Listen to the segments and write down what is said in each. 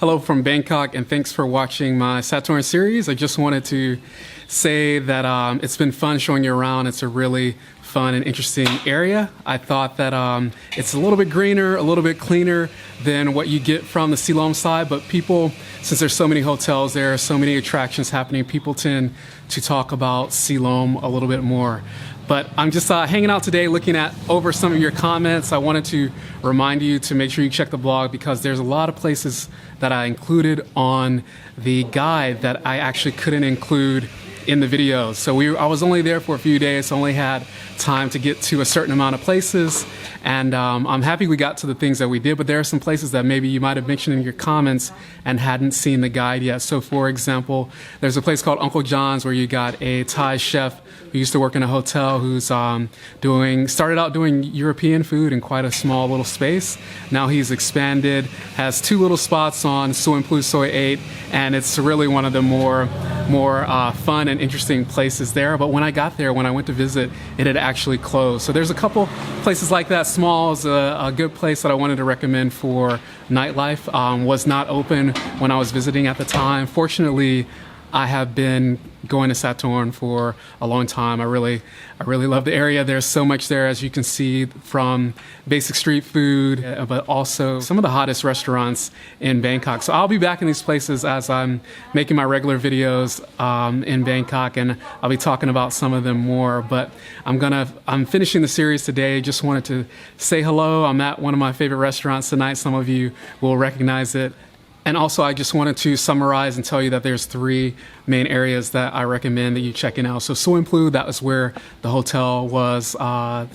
Hello from Bangkok, and thanks for watching my Sathorn series. I just wanted to say that it's been fun showing you around. It's a really fun and interesting area. I thought that it's a little bit greener, a little bit cleaner than what you get from the Silom side, but people, since there's so many hotels there, so many attractions happening, people tend to talk about Silom a little bit more. But I'm just hanging out today looking at over some of your comments. I wanted to remind you to make sure you check the blog because there's a lot of places that I included on the guide that I actually couldn't include in the videos. So I was only there for a few days, so only had time to get to a certain amount of places. And I'm happy we got to the things that we did, but there are some places that maybe you might have mentioned in your comments and hadn't seen the guide yet. So for example, there's a place called Uncle John's where you got a Thai chef who used to work in a hotel who's started out doing European food in quite a small little space. Now he's expanded, has two little spots on Soi Suanphlu, Soi 8, and it's really one of the more fun and interesting places there. But when I got there, when I went to visit, it had actually closed. So there's a couple places like that. Small is a good place that I wanted to recommend for nightlife. Was not open when I was visiting at the time. Fortunately, I have been going to Sathorn for a long time. I really love the area. There's so much there, as you can see, from basic street food, but also some of the hottest restaurants in Bangkok. So I'll be back in these places as I'm making my regular videos in Bangkok, and I'll be talking about some of them more. But I'm finishing the series today. Just wanted to say hello. I'm at one of my favorite restaurants tonight. Some of you will recognize it. And also, I just wanted to summarize and tell you that there's three main areas that I recommend that you check in out. So Soi Suanphlu, that was where the hotel was,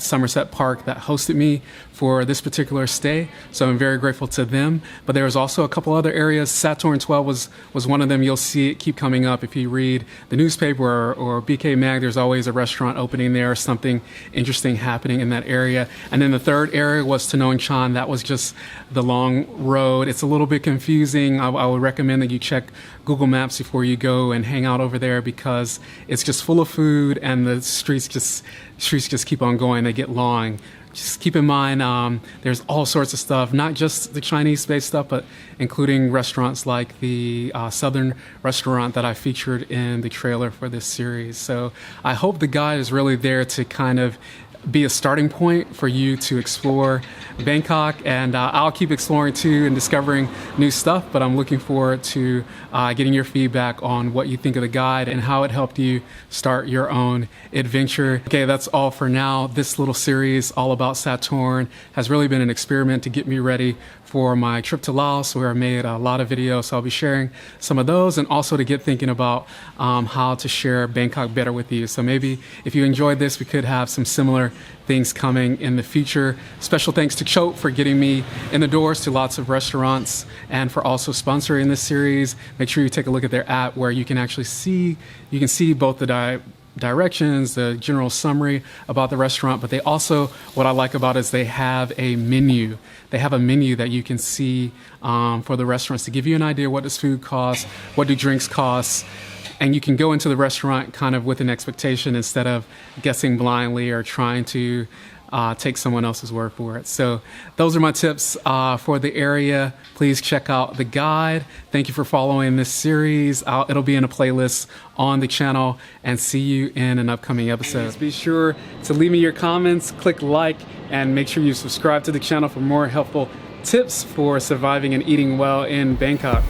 Somerset Park, that hosted me for this particular stay. So I'm very grateful to them. But there was also a couple other areas. Sathorn 12 was one of them. You'll see it keep coming up. If you read the newspaper or BK Mag, there's always a restaurant opening there, something interesting happening in that area. And then the third area was Tanong Chan. That was just the long road. It's a little bit confusing. I would recommend that you check Google Maps before you go and hang out over there because it's just full of food and the streets just keep on going. They get long. Just keep in mind there's all sorts of stuff, not just the Chinese-based stuff, but including restaurants like the Southern restaurant that I featured in the trailer for this series. So I hope the guide is really there to kind of be a starting point for you to explore Bangkok, and I'll keep exploring too and discovering new stuff, but I'm looking forward to getting your feedback on what you think of the guide and how it helped you start your own adventure. Okay, that's all for now. This little series all about Sathorn has really been an experiment to get me ready for my trip to Laos, where I made a lot of videos. So I'll be sharing some of those, and also to get thinking about how to share Bangkok better with you. So maybe if you enjoyed this, we could have some similar things coming in the future. Special thanks to Chope for getting me in the doors to lots of restaurants and for also sponsoring this series. Make sure you take a look at their app where you can actually see both the directions, the general summary about the restaurant, but they also, what I like about it is they have a menu. They have a menu that you can see for the restaurants to give you an idea what does food cost, what do drinks cost, and you can go into the restaurant kind of with an expectation instead of guessing blindly or trying to take someone else's word for it. So those are my tips for the area. Please check out the guide. Thank you for following this series. It'll be in a playlist on the channel, and see you in an upcoming episode. Be sure to leave me your comments, click like, and make sure you subscribe to the channel for more helpful tips for surviving and eating well in Bangkok.